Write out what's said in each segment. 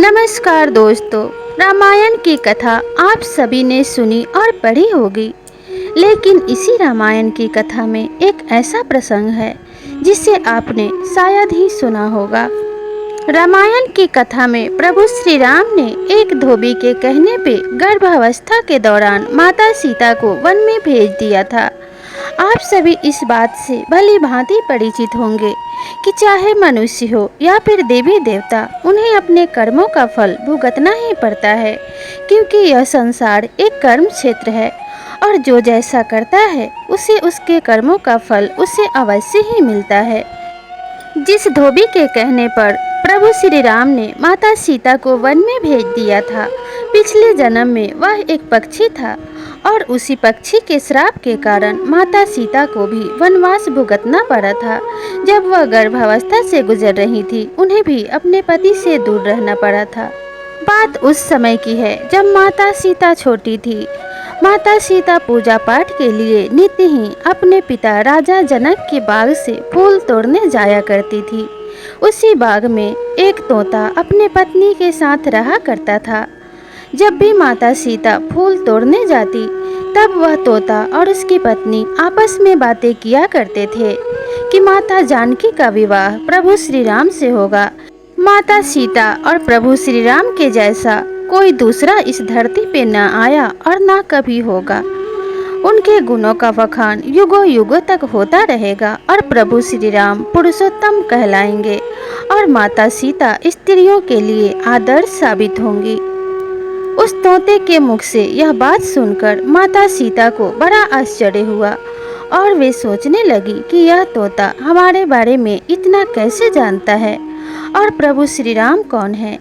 नमस्कार दोस्तों। रामायण की कथा आप सभी ने सुनी और पढ़ी होगी, लेकिन इसी रामायण की कथा में एक ऐसा प्रसंग है जिसे आपने शायद ही सुना होगा। रामायण की कथा में प्रभु श्री राम ने एक धोबी के कहने पे गर्भावस्था के दौरान माता सीता को वन में भेज दिया था। आप सभी इस बात से भली भांति परिचित होंगे कि चाहे मनुष्य हो या फिर देवी देवता, उन्हें अपने कर्मों का फल भुगतना ही पड़ता है, क्योंकि यह संसार एक कर्म क्षेत्र है और जो जैसा करता है उसे उसके कर्मों का फल उसे अवश्य ही मिलता है। जिस धोबी के कहने पर प्रभु श्री राम ने माता सीता को वन में भेज दिया था, पिछले जन्म में वह एक पक्षी था और उसी पक्षी के श्राप के कारण माता सीता को भी वनवास भुगतना पड़ा था। जब वह गर्भावस्था से गुजर रही थी, उन्हें भी अपने पति से दूर रहना पड़ा था। बात उस समय की है जब माता सीता छोटी थी। माता सीता पूजा पाठ के लिए नित्य ही अपने पिता राजा जनक के बाग से फूल तोड़ने जाया करती थी। उसी बाग में एक तोता अपने पत्नी के साथ रहा करता था। जब भी माता सीता फूल तोड़ने जाती, तब वह तोता और उसकी पत्नी आपस में बातें किया करते थे कि माता जानकी का विवाह प्रभु श्री राम से होगा। माता सीता और प्रभु श्री राम के जैसा कोई दूसरा इस धरती पे न आया और न कभी होगा। उनके गुणों का वखान युगों युगों तक होता रहेगा और प्रभु श्री राम पुरुषोत्तम कहलाएंगे और माता सीता स्त्रियों के लिए आदर्श साबित होंगी। उस तोते के मुख से यह बात सुनकर माता सीता को बड़ा आश्चर्य हुआ और वे सोचने लगी कि यह तोता हमारे बारे में इतना कैसे जानता है और प्रभु श्री राम कौन है।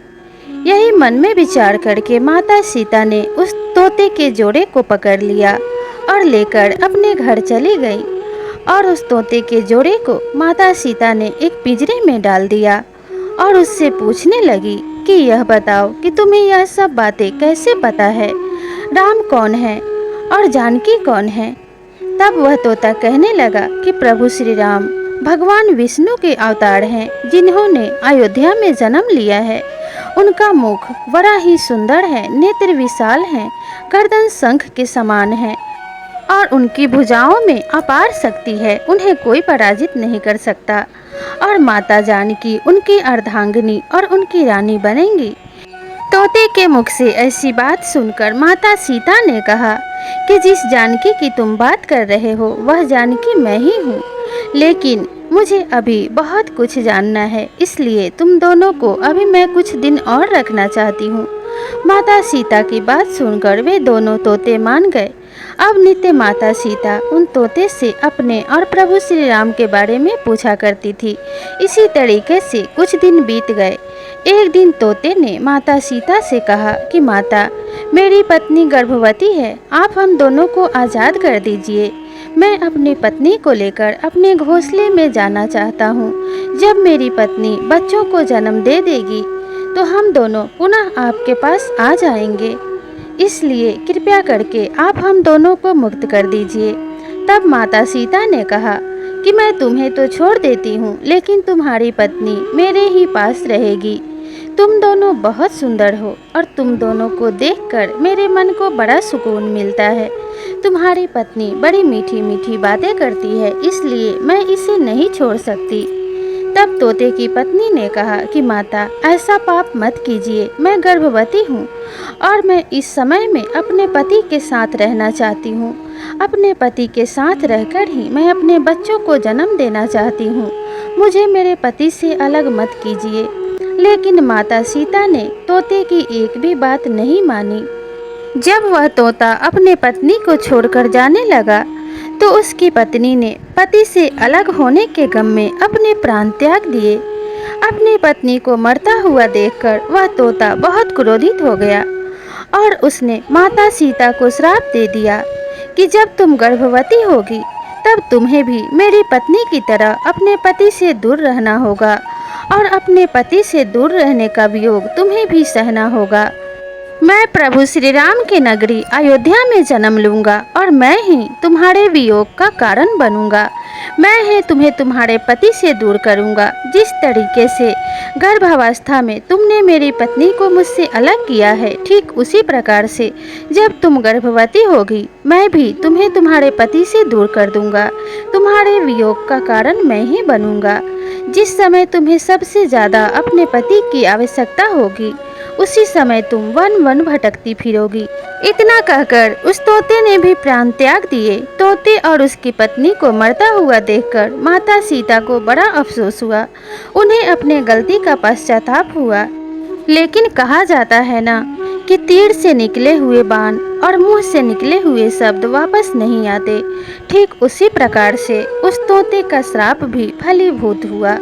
यही मन में विचार करके माता सीता ने उस तोते के जोड़े को पकड़ लिया और लेकर अपने घर चली गई और उस तोते के जोड़े को माता सीता ने एक पिंजरे में डाल दिया और उससे पूछने लगी कि यह बताओ कि तुम्हें यह सब बातें कैसे पता है, राम कौन है और जानकी कौन है। तब वह तोता कहने लगा कि प्रभु श्री राम भगवान विष्णु के अवतार हैं, जिन्होंने अयोध्या में जन्म लिया है। उनका मुख बड़ा ही सुंदर है, नेत्र विशाल हैं, गर्दन शंख के समान है और उनकी भुजाओं में अपार शक्ति है, उन्हें कोई पराजित नहीं कर सकता। और माता जानकी उनकी अर्धांगिनी और उनकी रानी बनेंगी। तोते के मुख से ऐसी बात सुनकर माता सीता ने कहा कि जिस जानकी की तुम बात कर रहे हो वह जानकी मैं ही हूँ, लेकिन मुझे अभी बहुत कुछ जानना है, इसलिए तुम दोनों को अभी मैं कुछ दिन और रखना चाहती हूँ। माता सीता की बात सुनकर वे दोनों तोते मान गए। अब नित्य माता सीता उन तोते से अपने और प्रभु श्री राम के बारे में पूछा करती थी। इसी तरीके से कुछ दिन बीत गए। एक दिन तोते ने माता सीता से कहा कि माता, मेरी पत्नी गर्भवती है, आप हम दोनों को आज़ाद कर दीजिए। मैं अपनी पत्नी को लेकर अपने घोंसले में जाना चाहता हूँ। जब मेरी पत्नी बच्चों को जन्म दे देगी तो हम दोनों पुनः आपके पास आ जाएंगे, इसलिए कृपया करके आप हम दोनों को मुक्त कर दीजिए। तब माता सीता ने कहा कि मैं तुम्हें तो छोड़ देती हूँ, लेकिन तुम्हारी पत्नी मेरे ही पास रहेगी। तुम दोनों बहुत सुंदर हो और तुम दोनों को देखकर मेरे मन को बड़ा सुकून मिलता है। तुम्हारी पत्नी बड़ी मीठी मीठी बातें करती है, इसलिए मैं इसे नहीं छोड़ सकती। तब तोते की पत्नी ने कहा कि माता, ऐसा पाप मत कीजिए, मैं गर्भवती हूँ और मैं इस समय में अपने पति के साथ रहना चाहती हूँ। अपने पति के साथ रहकर ही मैं अपने बच्चों को जन्म देना चाहती हूँ। मुझे मेरे पति से अलग मत कीजिए। लेकिन माता सीता ने तोते की एक भी बात नहीं मानी। जब वह तोता अपने पत्नी को छोड़कर जाने लगा तो उसकी पत्नी ने पति से अलग होने के गम में अपने प्राण त्याग दिए। अपनी पत्नी को मरता हुआ देखकर वह तोता बहुत क्रोधित हो गया और उसने माता सीता को श्राप दे दिया कि जब तुम गर्भवती होगी तब तुम्हें भी मेरी पत्नी की तरह अपने पति से दूर रहना होगा और अपने पति से दूर रहने का वियोग तुम्हें भी सहना होगा। मैं प्रभु श्री राम की नगरी अयोध्या में जन्म लूंगा और मैं ही तुम्हारे वियोग का कारण बनूंगा। मैं है तुम्हें तुम्हारे पति से दूर करूंगा। जिस तरीके से गर्भावस्था में तुमने मेरी पत्नी को मुझसे अलग किया है, ठीक उसी प्रकार से जब तुम गर्भवती होगी मैं भी तुम्हें तुम्हारे पति से दूर कर दूंगा। तुम्हारे वियोग का कारण मैं ही बनूंगा। जिस समय तुम्हें सबसे ज़्यादा अपने पति की आवश्यकता होगी उसी समय तुम वन वन भटकती फिरोगी। इतना कहकर उस तोते ने भी प्राण त्याग दिए। तोते और उसकी पत्नी को मरता हुआ देखकर माता सीता को बड़ा अफसोस हुआ। उन्हें अपने गलती का पश्चाताप हुआ। लेकिन कहा जाता है ना कि तीर से निकले हुए बाण और मुंह से निकले हुए शब्द वापस नहीं आते। ठीक उसी प्रकार से उस तोते का श्राप भी फलीभूत हुआ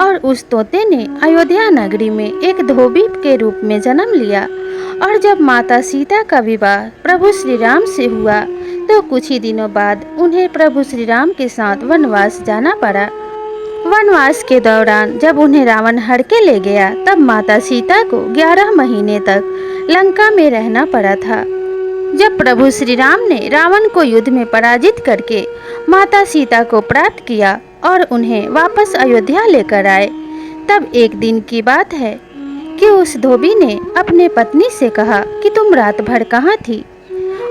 और उस तोते ने अयोध्या नगरी में एक धोबी के रूप में जन्म लिया। और जब माता सीता का विवाह प्रभु श्री राम से हुआ तो कुछ ही दिनों बाद उन्हें प्रभु श्री राम के साथ वनवास जाना पड़ा। वनवास के दौरान जब उन्हें रावण हर के ले गया तब माता सीता को 11 महीने तक लंका में रहना पड़ा था। जब प्रभु श्री राम ने रावण को युद्ध में पराजित करके माता सीता को प्राप्त किया और उन्हें वापस अयोध्या लेकर आए, तब एक दिन की बात है कि उस धोबी ने अपने पत्नी से कहा कि तुम रात भर कहाँ थी।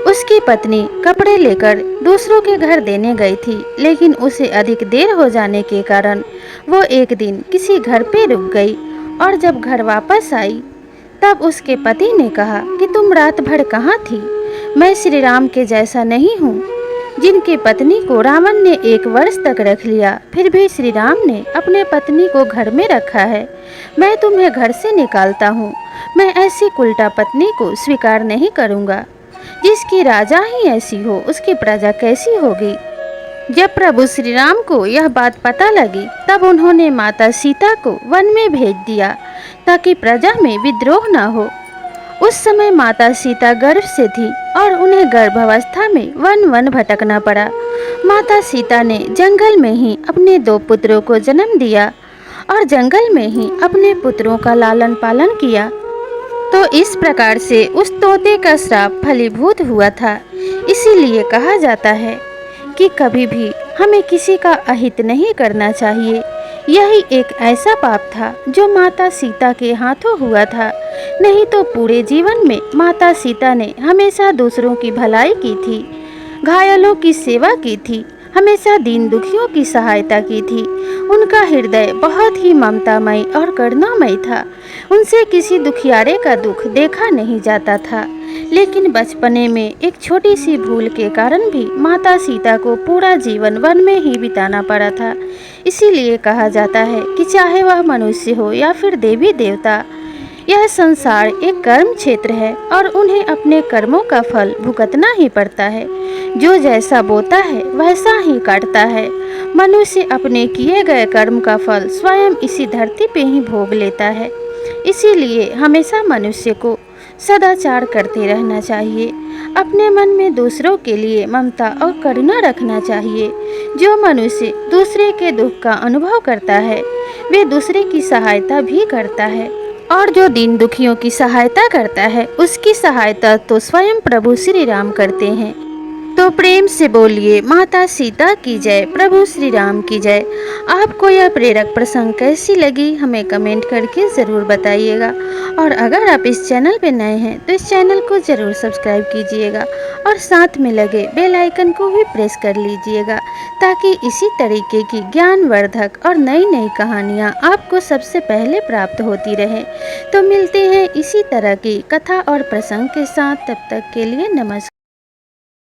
उसकी पत्नी कपड़े लेकर दूसरों के घर देने गई थी, लेकिन उसे अधिक देर हो जाने के कारण वो एक दिन किसी घर पे रुक गई और जब घर वापस आई तब उसके पति ने कहा कि तुम रात भर कहाँ थी। मैं श्री राम के जैसा नहीं हूँ जिनकी पत्नी को रावण ने 1 वर्ष तक रख लिया, फिर भी श्री राम ने अपने पत्नी को घर में रखा है। मैं तुम्हें घर से निकालता हूँ। मैं ऐसी उल्टा पत्नी को स्वीकार नहीं करूँगा। जिसकी राजा ही ऐसी हो उसकी प्रजा कैसी होगी। जब प्रभु श्री राम को यह बात पता लगी तब उन्होंने माता सीता को वन में भेज दिया ताकि प्रजा में विद्रोह न हो। उस समय माता सीता गर्भ से थी और उन्हें गर्भावस्था में वन वन भटकना पड़ा। माता सीता ने जंगल में ही अपने 2 पुत्रों को जन्म दिया और जंगल में ही अपने पुत्रों का लालन पालन किया। तो इस प्रकार से उस तोते का श्राप फलीभूत हुआ था। इसीलिए कहा जाता है कि कभी भी हमें किसी का अहित नहीं करना चाहिए। यही एक ऐसा पाप था जो माता सीता के हाथों हुआ था। नहीं तो पूरे जीवन में माता सीता ने हमेशा दूसरों की भलाई की थी, घायलों की सेवा की थी, हमेशा दीन दुखियों की सहायता की थी। उनका हृदय बहुत ही ममतामयी और करुणामयी था। उनसे किसी दुखियारे का दुख देखा नहीं जाता था। लेकिन बचपने में एक छोटी सी भूल के कारण भी माता सीता को पूरा जीवन वन में ही बिताना पड़ा था। इसीलिए कहा जाता है कि चाहे वह मनुष्य हो या फिर देवी देवता, यह संसार एक कर्म क्षेत्र है और उन्हें अपने कर्मों का फल भुगतना ही पड़ता है। जो जैसा बोता है वैसा ही काटता है। मनुष्य अपने किए गए कर्म का फल स्वयं इसी धरती पे ही भोग लेता है। इसीलिए हमेशा मनुष्य को सदाचार करते रहना चाहिए। अपने मन में दूसरों के लिए ममता और करुणा रखना चाहिए। जो मनुष्य दूसरे के दुख का अनुभव करता है वे दूसरे की सहायता भी करता है और जो दीन दुखियों की सहायता करता है उसकी सहायता तो स्वयं प्रभु श्री राम करते हैं। तो प्रेम से बोलिए माता सीता की जय, प्रभु श्री राम की जय। आपको यह प्रेरक प्रसंग कैसी लगी हमें कमेंट करके ज़रूर बताइएगा। और अगर आप इस चैनल पे नए हैं तो इस चैनल को ज़रूर सब्सक्राइब कीजिएगा और साथ में लगे बेल आइकन को भी प्रेस कर लीजिएगा ताकि इसी तरीके की ज्ञानवर्धक और नई नई कहानियाँ आपको सबसे पहले प्राप्त होती रहे। तो मिलते हैं इसी तरह की कथा और प्रसंग के साथ। तब तक के लिए नमस्कार।